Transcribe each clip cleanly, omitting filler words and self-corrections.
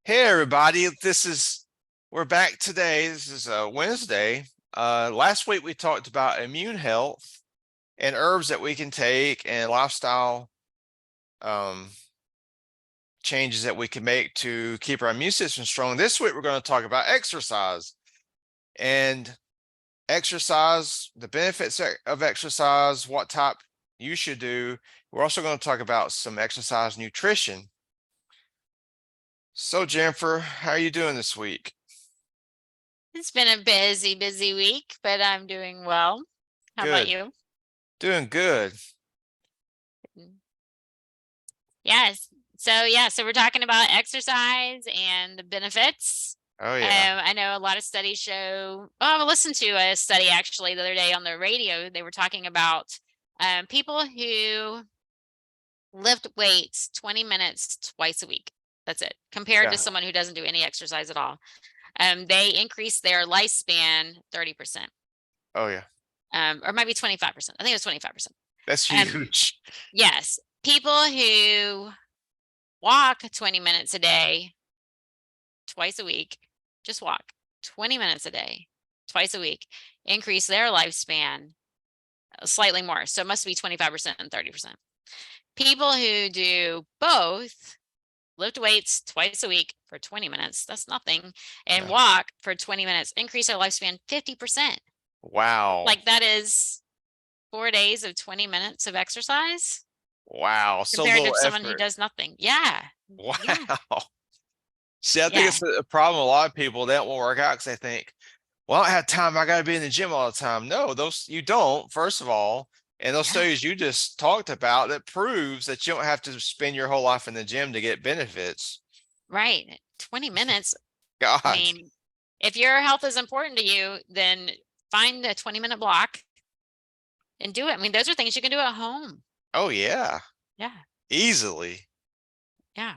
Hey everybody, we're back today. This is Wednesday. Last week we talked about immune health and herbs that we can take and lifestyle um, changes that we can make to keep our immune system strong. This week we're going to talk about exercise and the benefits of exercise, what type you should do. We're also going to talk about some exercise nutrition. So Jennifer, how are you doing this week? It's been a busy week, but I'm doing well. How about Good. you? Doing good. Yes. So we're talking about exercise and the benefits. Oh yeah. I know a lot of studies show. I listened to a study actually the other day on the radio. They were talking about people who lift weights 20 minutes twice a week. That's it, compared to Yeah. someone who doesn't do any exercise at all. They increase their lifespan 30%, Oh yeah. or maybe 25%. I think it was 25%. That's Um, huge. yes, people who walk 20 minutes a day, twice a week, just walk 20 minutes a day, twice a week, increase their lifespan slightly more. So it must be 25% and 30%. People who do both, lift weights twice a week for 20 minutes, that's nothing, and Yeah. walk for 20 minutes, increase their lifespan 50%. Wow. Like that is 4 days of 20 minutes of exercise Wow. So compared little to someone who effort. does nothing. Yeah. Yeah. Wow. See, I think Yeah. it's a problem. A lot of people, they don't want to work out because they think, well, I don't have time. I got to be in the gym all the time. No, those you don't, first of all. And those Yeah. studies you just talked about that proves that you don't have to spend your whole life in the gym to get benefits. Right. 20 minutes. I God. mean, if your health is important to you, then find a 20-minute block and do it. I mean, those are things you can do at home. Oh yeah. Yeah. Easily. Yeah.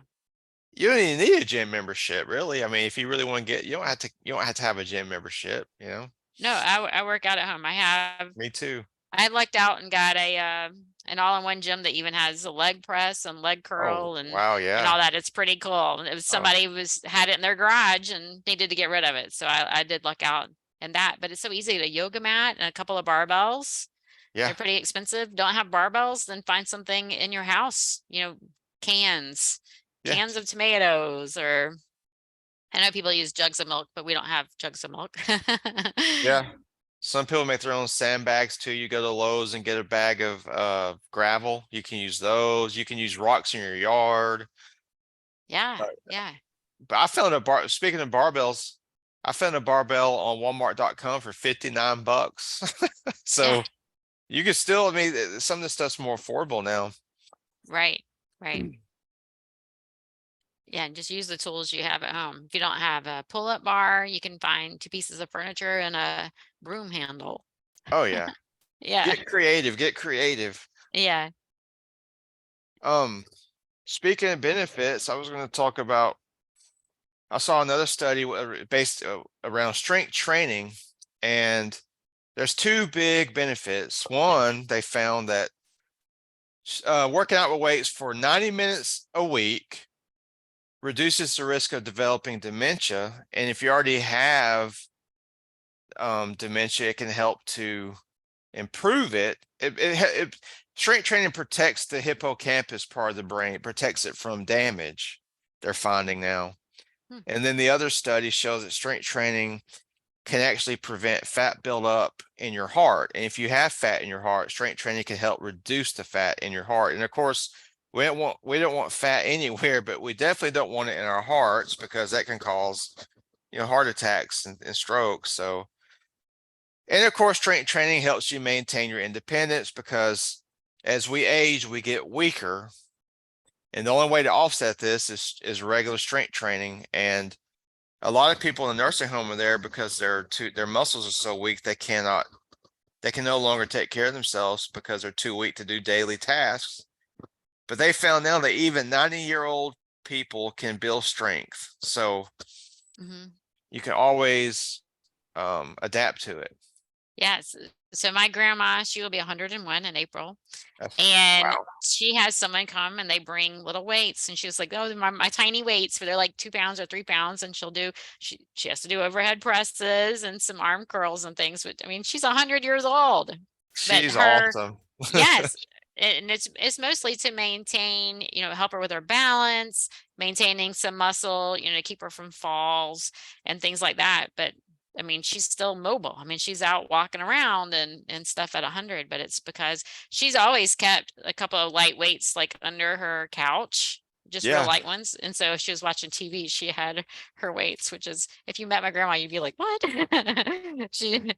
You don't even need a gym membership, really. I mean, if you really want to get, you don't have to have a gym membership, you know? No, I work out at home. Me too. I lucked out and got an all-in-one gym that even has a leg press and leg Oh, curl wow, and yeah. all that. It's pretty cool. It was Oh, somebody was had it in their garage and needed to get rid of it. So I did luck out in that. But it's so easy. A yoga mat and a couple of barbells. yeah, They're pretty expensive. Don't have barbells, then find something in your house, cans, yeah, cans of tomatoes, or I know people use jugs of milk, but we don't have jugs of milk. yeah. Some people make their own sandbags too. You go to Lowe's and get a bag of gravel. You can use those. You can use rocks in your yard. Yeah, But, yeah, but speaking of barbells, I found a barbell on Walmart.com for 59 bucks. yeah, So you can still, I mean, some of this stuff's more affordable now. right, right. Yeah, and just use the tools you have at home. If you don't have a pull-up bar, you can find two pieces of furniture and a broom handle. Oh yeah. Yeah, Get creative, get creative. yeah. Um, Speaking of benefits, I was going to talk about I saw another study based around strength training, and there's two big benefits. One, they found that working out with weights for 90 minutes a week reduces the risk of developing dementia. And if you already have dementia, it can help to improve it. Strength training protects the hippocampus part of the brain. It protects it from damage, they're finding now. Hmm. And then the other study shows that strength training can actually prevent fat buildup in your heart. And if you have fat in your heart, strength training can help reduce the fat in your heart. And of course, we don't want fat anywhere, but we definitely don't want it in our hearts because that can cause, heart attacks and strokes. So, and of course, strength training helps you maintain your independence because as we age, we get weaker. And the only way to offset this is regular strength training. And a lot of people in the nursing home are there because their muscles are so weak they can no longer take care of themselves because they're too weak to do daily tasks. But they found now that even 90-year-old people can build strength. So Hmm. you can always adapt to it. Yes. So my grandma, she will be 101 in April. And Wow. she has someone come and they bring little weights. And she was like, oh, my tiny weights, for they're like 2 pounds or 3 pounds. And she has to do overhead presses and some arm curls and things. But I mean, she's 100 years old. But She's her, awesome. yes, and it's mostly to maintain, help her with her balance, maintaining some muscle, to keep her from falls and things like that. But I mean, she's still mobile. I mean, she's out walking around and stuff at 100, but it's because she's always kept a couple of light weights like under her couch, just real Yeah, light ones. And so if she was watching TV, she had her weights, which is, if you met my grandma, you'd be like, what? She,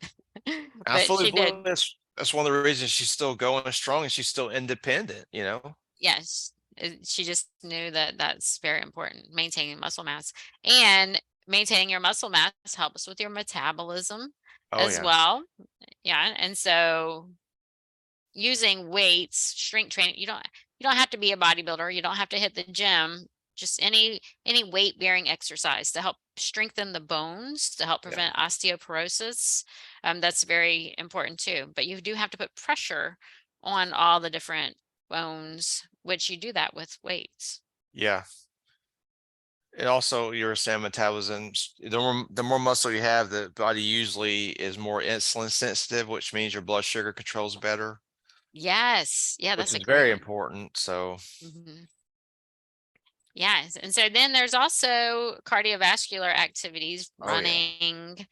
I but fully she did. believe that's one of the reasons she's still going strong and she's still independent, you know? Yes, she just knew that that's very important, maintaining muscle mass. And maintaining your muscle mass helps with your metabolism Oh as yeah. well. Yeah, and so using weights, strength training, you don't have to be a bodybuilder, you don't have to hit the gym, just any weight bearing exercise to help strengthen the bones, to help Yeah. prevent osteoporosis. That's very important too. But you do have to put pressure on all the different bones, which you do that with weights. Yeah. And also your saying metabolism, the more muscle you have, the body usually is more insulin sensitive, which means your blood sugar controls better, Yes, yeah, which that's a is great very one. important. So, Mhm. Yes, and so then there's also cardiovascular activities, oh yeah. running,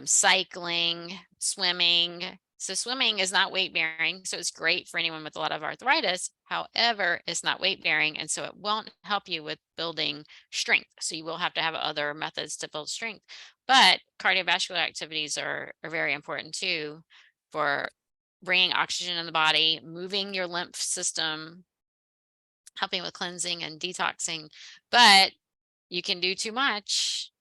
cycling, swimming. So swimming is not weight bearing, so it's great for anyone with a lot of arthritis. However, it's not weight bearing, and so it won't help you with building strength. So you will have to have other methods to build strength. But cardiovascular activities are very important too for bringing oxygen in the body, moving your lymph system, helping with cleansing and detoxing. But you can do too much,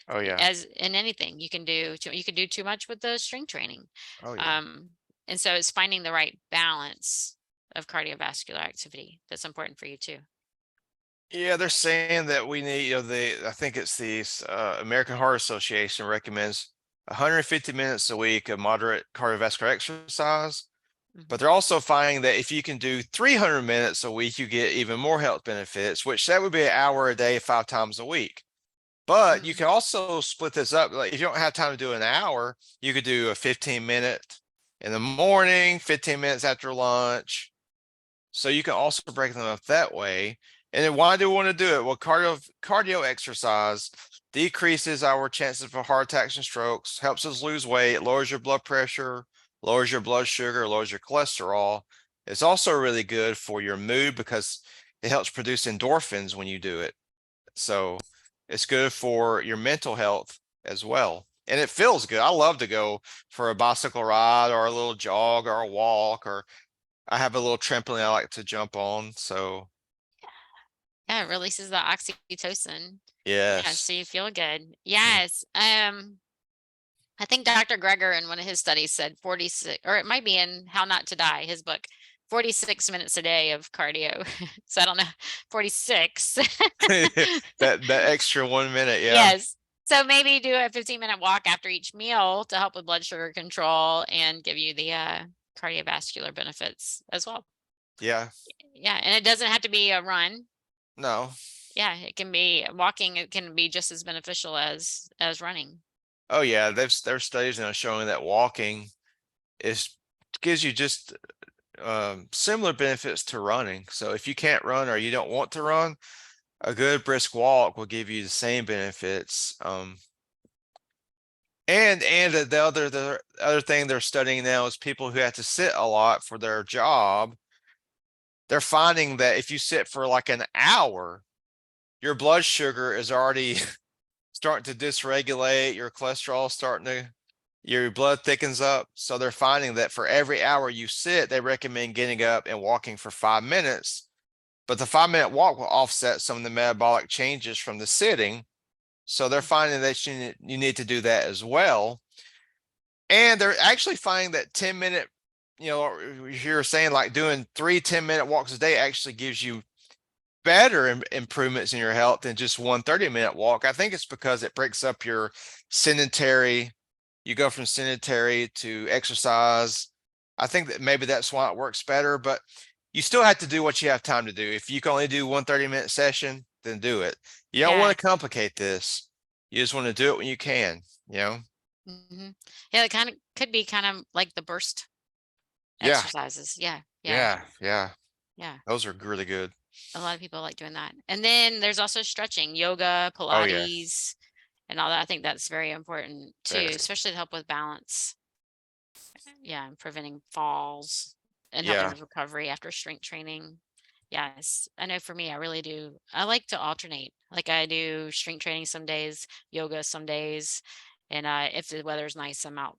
Oh yeah. as in anything. You can do too much with the strength training. Oh yeah. um and so it's finding the right balance of cardiovascular activity that's important for you too. Yeah, they're saying that we need, I think it's the American Heart Association recommends 150 minutes a week of moderate cardiovascular exercise. But Mhm. they're also finding that if you can do 300 minutes a week, you get even more health benefits, which that would be an hour a day, 5 times a week. But you Mhm. can also split this up. Like if you don't have time to do an hour, you could do a 15-minute in the morning, 15 minutes after lunch. So you can also break them up that way. And then why do we want to do it? Well, cardio exercise decreases our chances for heart attacks and strokes, helps us lose weight, lowers your blood pressure, lowers your blood sugar, lowers your cholesterol. It's also really good for your mood because it helps produce endorphins when you do it. So it's good for your mental health as well. And it feels good. I love to go for a bicycle ride or a little jog or a walk, or I have a little trampoline I like to jump on. So Yeah, it releases the oxytocin. Yeah, yes. so you feel good. Yeah. Yes. I think Dr. Greger in one of his studies said 46, or it might be in How Not to Die, his book, 46 minutes a day of cardio. So I don't know, 46. That extra 1 minute, yeah. Yes. So maybe do a 15-minute walk after each meal to help with blood sugar control and give you the cardiovascular benefits as well. Yeah. Yeah, and it doesn't have to be a run. No. Yeah, it can be walking, it can be just as beneficial as running. Oh yeah, there's studies now showing that walking is gives you just similar benefits to running. So if you can't run or you don't want to run, a good brisk walk will give you the same benefits. And the other thing they're studying now is people who have to sit a lot for their job. They're finding that if you sit for like an hour, your blood sugar is already starting to dysregulate, your cholesterol starting to, your blood thickens up. So they're finding that for every hour you sit, they recommend getting up and walking for 5 minutes. But the 5 minute walk will offset some of the metabolic changes from the sitting. So they're finding that you need to do that as well. And they're actually finding that 10-minute, you're saying like doing 3 10-minute walks a day actually gives you better improvements in your health than just one 30-minute walk. I think it's because it breaks up your sedentary, you go from sedentary to exercise, I think that maybe that's why it works better, but you still have to do what you have time to do. If you can only do one 30-minute session, then do it. You don't Yeah. want to complicate this. You just want to do it when you can, you know? Yeah, it kind of could be kind of like the burst Yeah, exercises. Yeah. Yeah. yeah. Yeah. Those are really good. A lot of people like doing that. And then there's also stretching, yoga, Oh yeah, Pilates, and all that. I think that's very important too, very. especially to help with balance. Yeah, and preventing falls and helping Yeah, with recovery after strength training. Yes, I know for me, I really do. I like to alternate. Like I do strength training some days, yoga some days, and if the weather's nice, I'm out.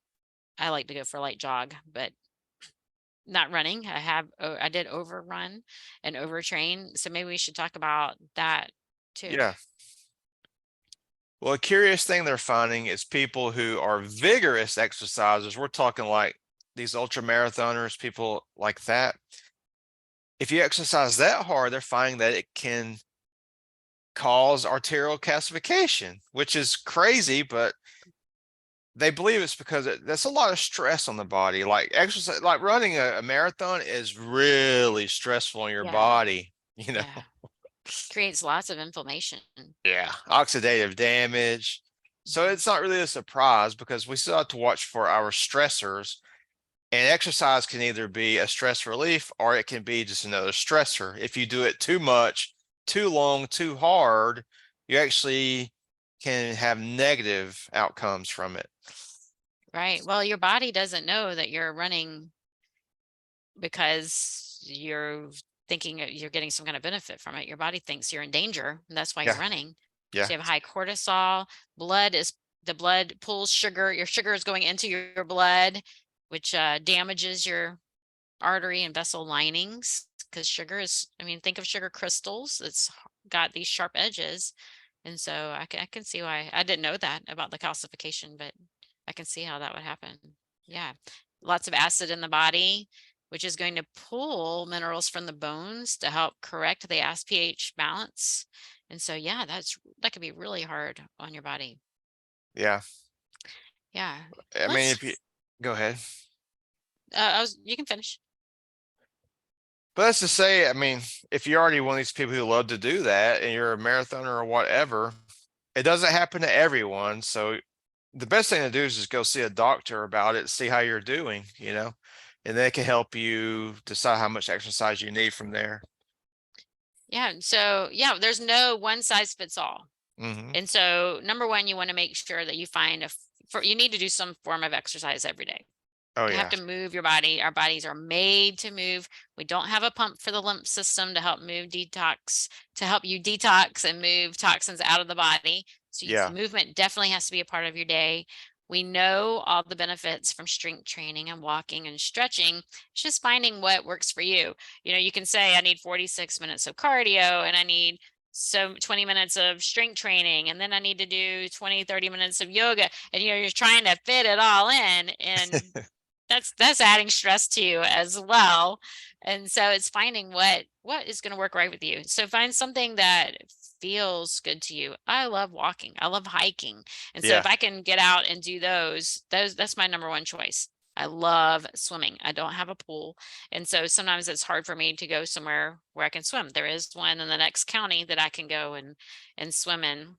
I like to go for a light jog, but not running. I did overrun and overtrain, so maybe we should talk about that too. yeah. Well, a curious thing they're finding is people who are vigorous exercisers. We're talking like these ultra marathoners, people like that. If you exercise that hard, they're finding that it can cause arterial calcification, which is crazy, but they believe it's because that's a lot of stress on the body. Like exercise, like running a marathon is really stressful on your Yeah, body, you know? yeah, creates lots of inflammation. Yeah. Oxidative damage. So Mhm. it's not really a surprise because we still have to watch for our stressors. And exercise can either be a stress relief or it can be just another stressor. If you do it too much, too long, too hard, you actually can have negative outcomes from it. Right. Well, your body doesn't know that you're running because you're thinking you're getting some kind of benefit from it. Your body thinks you're in danger, and that's why you're Yeah. running. Yeah. So you have high cortisol, the blood pulls sugar, your sugar is going into your blood, which damages your artery and vessel linings because sugar is, I mean, think of sugar crystals. It's got these sharp edges. And so I can see why. I didn't know that about the calcification, but I can see how that would happen. Yeah. Lots of acid in the body, which is going to pull minerals from the bones to help correct the acid pH balance. And so, yeah, that could be really hard on your body. Yeah. Yeah. I mean, if you Let's, go ahead. you can finish. But that's to say, I mean, if you're already one of these people who love to do that and you're a marathoner or whatever, it doesn't happen to everyone. So the best thing to do is just go see a doctor about it, see how you're doing, you know, and they can help you decide how much exercise you need from there. Yeah. So, yeah, there's no one size fits all. Hmm. And so, number one, you want to make sure that you find you need to do some form of exercise every day. Oh You have yeah. to move your body. Our bodies are made to move. We don't have a pump for the lymph system to help to help you detox and move toxins out of the body. So Yeah. movement definitely has to be a part of your day. We know all the benefits from strength training and walking and stretching. It's just finding what works for you. You know, you can say, I need 46 minutes of cardio and I need 20 minutes of strength training and then I need to do 20, 30 minutes of yoga. And you're trying to fit it all in, and that's adding stress to you as well. And so it's finding what is going to work right with you. So find something that feels good to you. I love walking, I love hiking, and so Yeah. if I can get out and do those, that's my number one choice. I love swimming. I don't have a pool, and so sometimes it's hard for me to go somewhere where I can swim. There is one in the next county that I can go and swim in.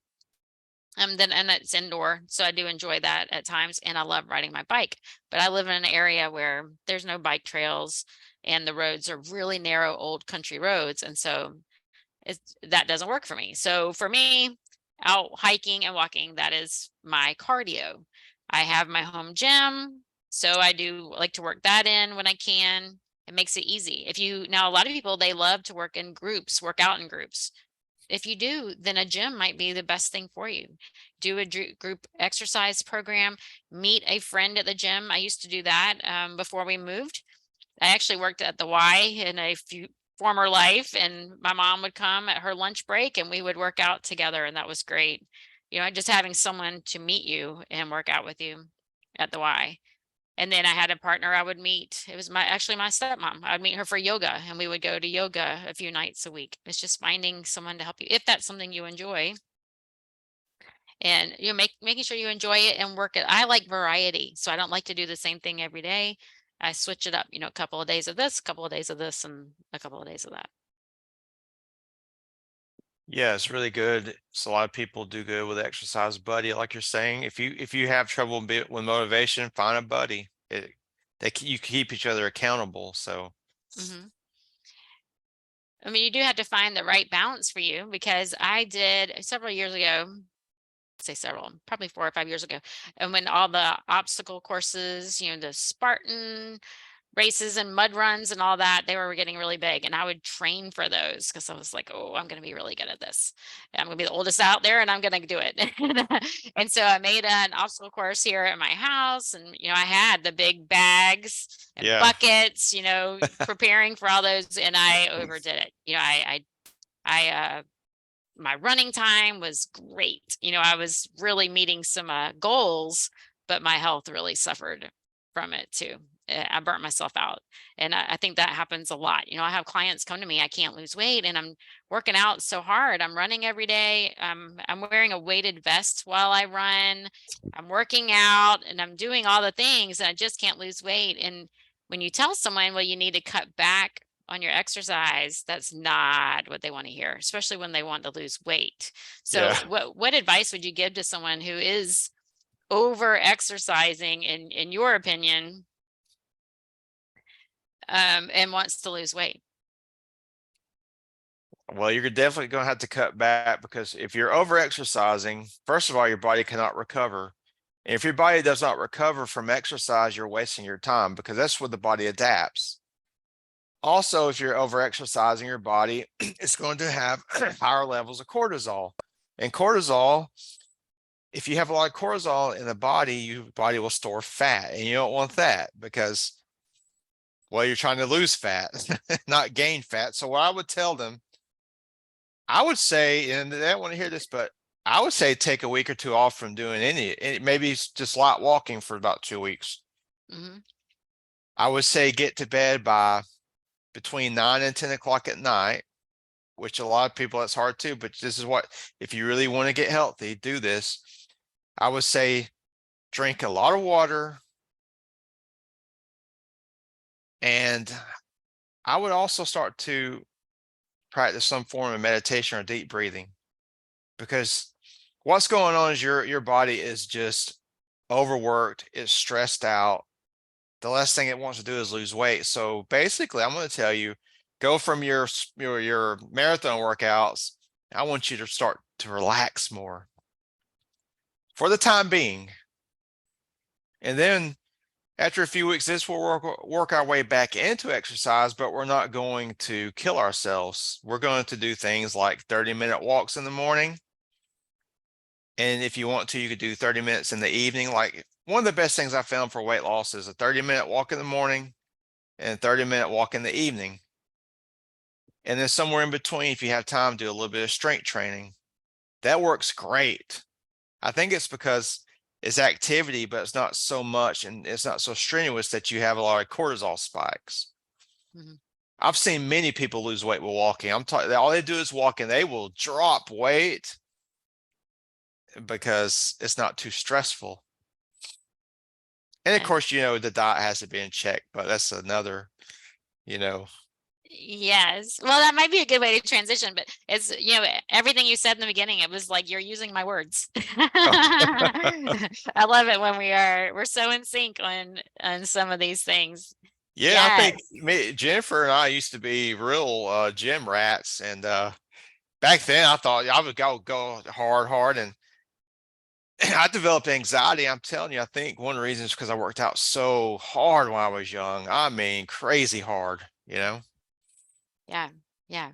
And it's indoor, so I do enjoy that at times, and I love riding my bike. But I live in an area where there's no bike trails, and the roads are really narrow, old country roads, and so that doesn't work for me. So for me, out hiking and walking, that is my cardio. I have my home gym, so I do like to work that in when I can. It makes it easy. If you now a lot of people they love to work in groups, work out in groups. If you do, then a gym might be the best thing for you. Do a group exercise program, meet a friend at the gym. I used to do that before we moved. I actually worked at the Y in a few former life, and my mom would come at her lunch break and we would work out together, and that was great. You know, just having someone to meet you and work out with you at the Y. And then I had a partner I would meet. It was actually my stepmom. I'd meet her for yoga and we would go to yoga a few nights a week. It's just finding someone to help you if that's something you enjoy. And making sure you enjoy it and work it. I like variety. So I don't like to do the same thing every day. I switch it up, you know, a couple of days of this, a couple of days of this, and a couple of days of that. Yeah, it's really good. So a lot of people do good with exercise buddy, like you're saying. If you have trouble with motivation, find a buddy. You keep each other accountable. So Hmm. I mean, you do have to find the right balance for you, because I did several years ago, say several, probably 4 or 5 years ago. And when all the obstacle courses, you know, the Spartan races and mud runs and all that, they were getting really big. And I would train for those because I was like, oh, I'm going to be really good at this. I'm going to be the oldest out there and I'm going to do it. And so I made an obstacle course here at my house. And, you know, I had the big bags and yeah, buckets, you know, preparing for all those. And I overdid it. You know, my running time was great. You know, I was really meeting some goals, but my health really suffered from it too. I burnt myself out. And I think that happens a lot. You know, I have clients come to me, I can't lose weight and I'm working out so hard. I'm running every day. I'm wearing a weighted vest while I run. I'm working out and I'm doing all the things and I just can't lose weight. And when you tell someone, well, you need to cut back on your exercise, that's not what they want to hear, especially when they want to lose weight. yeah. So what advice would you give to someone who is over exercising in your opinion, and wants to lose weight? Well, you're definitely going to have to cut back because if you're over exercising, first of all, your body cannot recover. And if your body does not recover from exercise, you're wasting your time because that's where the body adapts. Also, if you're over exercising your body, it's going to have higher levels of cortisol. And cortisol, if you have a lot of cortisol in the body, your body will store fat. And you don't want that because, well, you're trying to lose fat, not gain fat. So what I would tell them, I would say, and they don't want to hear this, but I would say take a week or two off from doing any maybe just light walking for about 2 weeks. Mm-hmm. I would say get to bed by between 9 and 10 o'clock at night, which a lot of people, that's hard too, but this is what, if you really want to get healthy, do this. I would say drink a lot of water. And I would also start to practice some form of meditation or deep breathing because what's going on is your body is just overworked, it's stressed out. The last thing it wants to do is lose weight. So basically, I'm going to tell you, go from your marathon workouts. I want you to start to relax more for the time being. And then after a few weeks, this will work our way back into exercise, but we're not going to kill ourselves. We're going to do things like 30-minute walks in the morning. And if you want to, you could do 30 minutes in the evening. Like one of the best things I found for weight loss is a 30-minute walk in the morning and a 30-minute walk in the evening. And then somewhere in between, if you have time, do a little bit of strength training. That works great. I think it's because it's activity, but it's not so much and it's not so strenuous that you have a lot of cortisol spikes. Mm-hmm. I've seen many people lose weight while walking. I'm talking, all they do is walk and they will drop weight because it's not too stressful. And of Yeah. course, the diet has to be in check, but that's another, you know. Yes. Well, that might be a good way to transition, but it's, you know, everything you said in the beginning, it was like you're using my words. I love it when we're so in sync on some of these things. Yeah, I think Yes. Jennifer and I used to be real gym rats. And back then I thought I would go hard. And I developed anxiety. I'm telling you, I think one of the reasons is because I worked out so hard when I was young. I mean, crazy hard. Yeah. Yeah.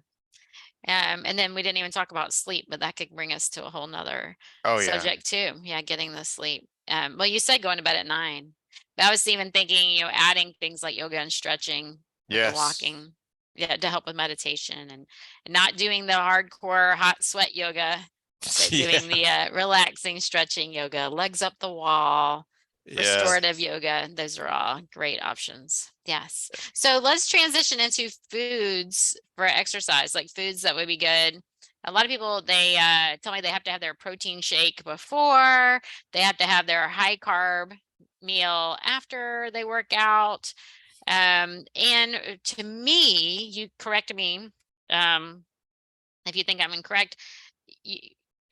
And then we didn't even talk about sleep, but that could bring us to a whole nother Oh yeah. subject too. Yeah, getting the sleep. Well, you said going to bed at 9, but I was even thinking, you know, adding things like yoga and stretching with the Yes. walking, yeah, to help with meditation and not doing the hardcore hot sweat yoga, but Yeah. doing the relaxing stretching yoga, legs up the wall, Yes. restorative yoga. Those are all great options. Yes. So let's transition into foods for exercise, like foods that would be good. A lot of people, they tell me they have to have their protein shake before, they have to have their high carb meal after they work out. And to me, you correct me if you think I'm incorrect,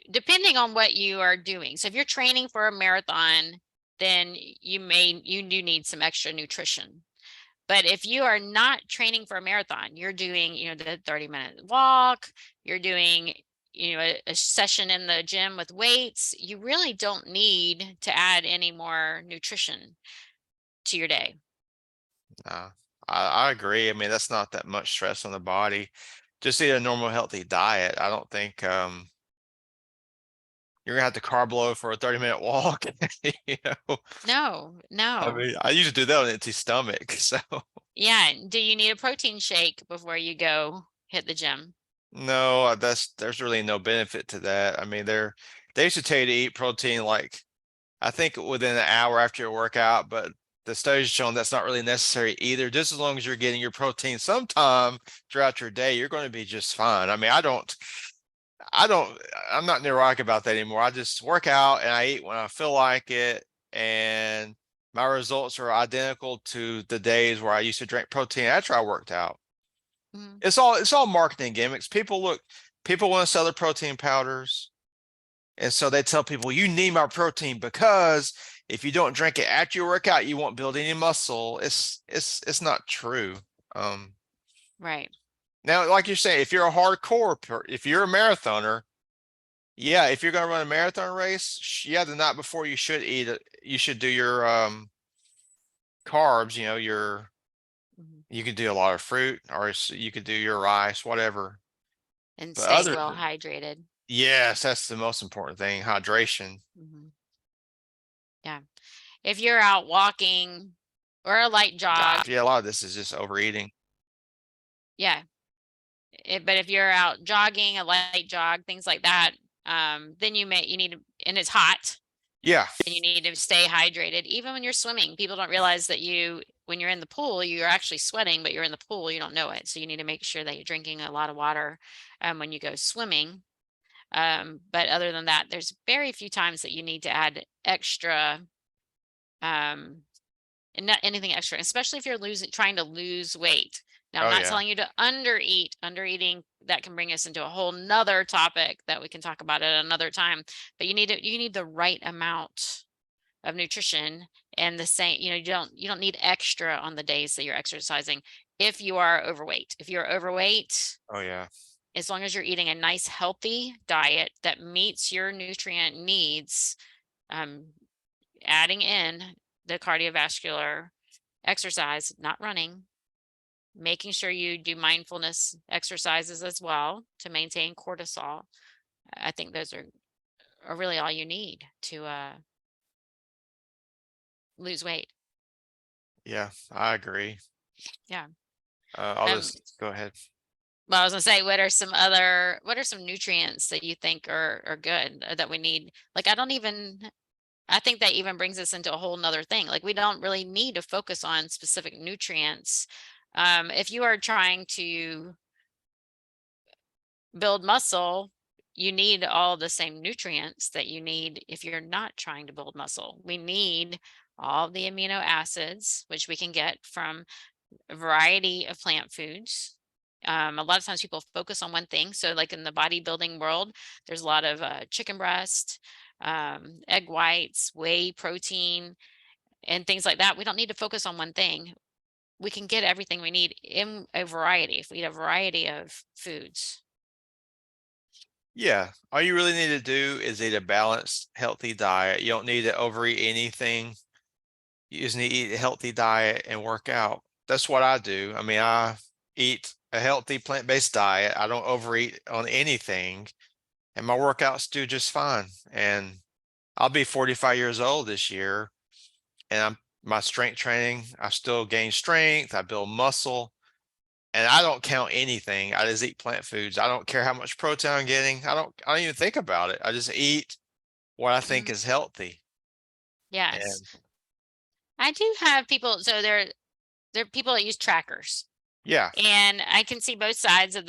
depending on what you are doing. So if you're training for a marathon, then you do need some extra nutrition. But if you are not training for a marathon, you're doing, the 30-minute walk, you're doing, a session in the gym with weights, you really don't need to add any more nutrition to your day. Uh, I agree. I mean, that's not that much stress on the body. Just eat a normal healthy diet. I don't think you're gonna have to carb load for a 30-minute walk. You know, No, I no. mean, I usually do that on an empty stomach. So Yeah. Do you need a protein shake before you go hit the gym? no, there's really no benefit to that. I mean, they used to tell you to eat protein like I think within an hour after your workout, but the studies shown that's not really necessary either. Just as long as you're getting your protein sometime throughout your day, you're going to be just fine. I mean, I don't, I'm not neurotic about that anymore. I just work out and I eat when I feel like it. And my results are identical to the days where I used to drink protein after I worked out. Mhm. It's all marketing gimmicks. People want to sell their protein powders. And so they tell people you need my protein because if you don't drink it after your workout, you won't build any muscle. It's not true. Um, Right. Now, like you're saying, if you're a marathoner, yeah, if you're gonna run a marathon race, yeah, the night before you should eat it. You should do your carbs. Mhm. You could do a lot of fruit, or you could do your rice, whatever. And But stay well hydrated. yes, that's the most important thing, hydration. Mhm. Yeah. If you're out walking or a light jog, Yeah, a lot of this is just overeating. yeah. But if you're out jogging, a light jog, things like that, then you need to, and it's hot, Yeah. and you need to stay hydrated. Even when you're swimming, people don't realize that when you're in the pool, you're actually sweating, but you're in the pool, you don't know it. So you need to make sure that you're drinking a lot of water when you go swimming. But other than that, there's very few times that you need to add extra, um, and not anything extra, especially if you're trying to lose weight. Now, I'm Oh not yeah. telling you to undereat. Undereating, that can bring us into a whole nother topic that we can talk about at another time. But you need the right amount of nutrition, and the same, you don't need extra on the days that you're exercising if you are overweight. If you're overweight, Oh yeah. as long as you're eating a nice healthy diet that meets your nutrient needs, um, adding in the cardiovascular exercise, not running, making sure you do mindfulness exercises as well to maintain cortisol. I think those are really all you need to lose weight. Yeah, I agree. Yeah. I'll Um, just go ahead. well, I was gonna say, what are some nutrients that you think are good that we need? Like, I think that even brings us into a whole nother thing. Like, we don't really need to focus on specific nutrients. If you are trying to build muscle, you need all the same nutrients that you need if you're not trying to build muscle. We need all the amino acids, which we can get from a variety of plant foods. A lot of times people focus on one thing. So, like in the bodybuilding world, there's a lot of chicken breast, egg whites, whey protein, and things like that. We don't need to focus on one thing. We can get everything we need in a variety if we eat a variety of foods. Yeah, all you really need to do is eat a balanced, healthy diet. You don't need to overeat anything. You just need to eat a healthy diet and work out. That's what I do. I mean, I eat a healthy plant-based diet. I don't overeat on anything, and my workouts do just fine. And I'll be 45 years old this year, and my strength training, I still gain strength, I build muscle, and I don't count anything. I just eat plant foods. I don't care how much protein I'm getting. I don't even think about it. I just eat what I think Mhm. is healthy. Yes. And I do have people, so there are people that use trackers, yeah, and I can see both sides of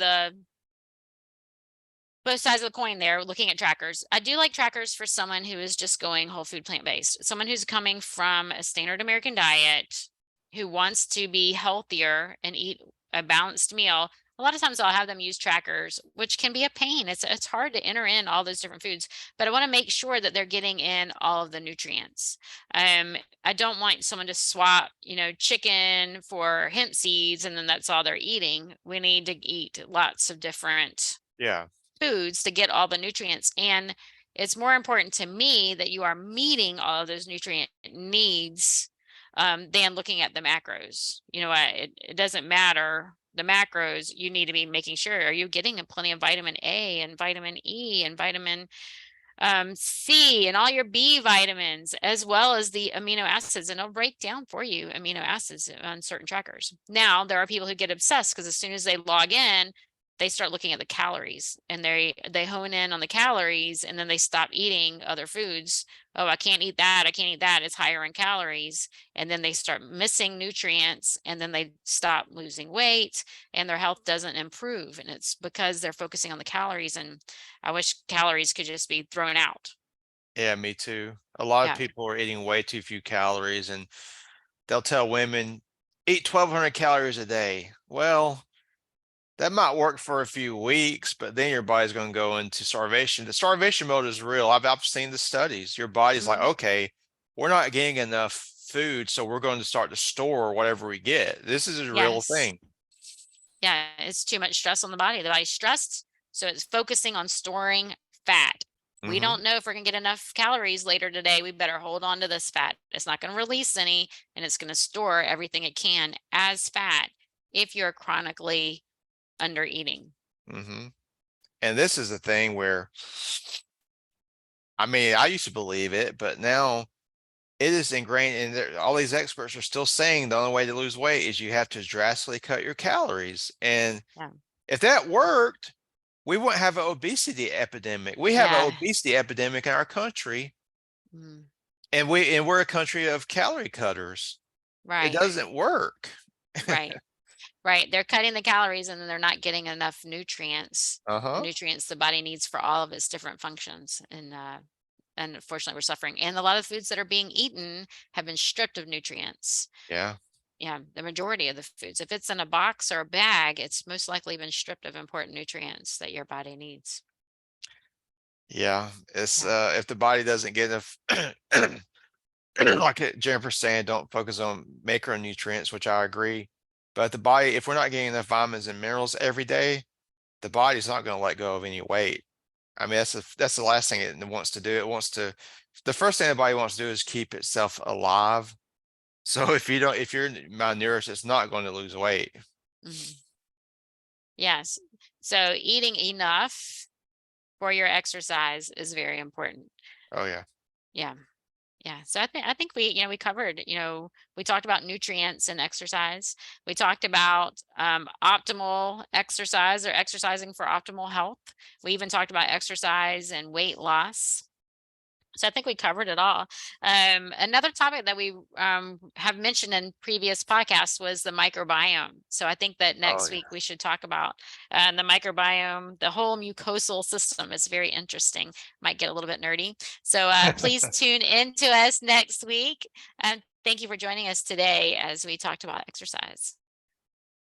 both sides of the coin there, looking at trackers. I do like trackers for someone who is just going whole food plant-based, someone who's coming from a standard American diet, who wants to be healthier and eat a balanced meal. A lot of times I'll have them use trackers, which can be a pain. It's hard to enter in all those different foods, but I want to make sure that they're getting in all of the nutrients. I don't want someone to swap, chicken for hemp seeds and then that's all they're eating. We need to eat lots of different Yeah. foods to get all the nutrients. And it's more important to me that you are meeting all of those nutrient needs than looking at the macros. It doesn't matter the macros. You need to be making sure, are you getting plenty of vitamin A and vitamin E and vitamin C and all your B vitamins, as well as the amino acids, and it'll break down for you amino acids on certain trackers. Now, there are people who get obsessed because as soon as they log in, they start looking at the calories and they hone in on the calories and then they stop eating other foods. Oh, I can't eat that. I can't eat that. It's higher in calories. And then they start missing nutrients and then they stop losing weight and their health doesn't improve. And it's because they're focusing on the calories. And I wish calories could just be thrown out. Yeah, me too. A lot of Yeah. people are eating way too few calories, and they'll tell women, eat 1,200 calories a day. Well, that might work for a few weeks, but then your body's going to go into starvation. The starvation mode is real. I've seen the studies. Your body's like, Mhm. okay, we're not getting enough food, so we're going to start to store whatever we get. This is a real Yes. thing. Yeah. It's too much stress on the body. The body's stressed. So it's focusing on storing fat. We Hmm. don't know if we're going to get enough calories later today. We better hold on to this fat. It's not going to release any and it's going to store everything it can as fat if you're chronically under eating. Hmm. And this is a thing where, I mean, I used to believe it, but now it is ingrained, and all these experts are still saying the only way to lose weight is you have to drastically cut your calories. And Yeah. if that worked, we wouldn't have an obesity epidemic. We have an Yeah. obesity epidemic in our country, Mm. and we're a country of calorie cutters. It Right. doesn't work. Right. Right. They're cutting the calories and then they're not getting enough nutrients, Uh-huh. nutrients the body needs for all of its different functions. And unfortunately we're suffering. And a lot of foods that are being eaten have been stripped of nutrients. Yeah. Yeah, the majority of the foods. If it's in a box or a bag, it's most likely been stripped of important nutrients that your body needs. Yeah. It's Yeah. if the body doesn't get enough like Jennifer's saying, don't focus on macronutrients, which I agree. But the body, if we're not getting enough vitamins and minerals every day, the body's not going to let go of any weight. I mean, that's the last thing it wants to do. It wants to, the first thing the body wants to do is keep itself alive. So if you're malnourished, it's not going to lose weight. Mhm. Yes. So eating enough for your exercise is very important. Oh yeah. Yeah. Yeah. So I think we covered, we talked about nutrients and exercise. We talked about optimal exercise or exercising for optimal health. We even talked about exercise and weight loss. So I think we covered it all. Another topic that we have mentioned in previous podcasts was the microbiome. So I think that Oh next yeah. week we should talk about the microbiome, the whole mucosal system. Is very interesting. Might get a little bit nerdy. So please tune in to us next week. And thank you for joining us today as we talked about exercise.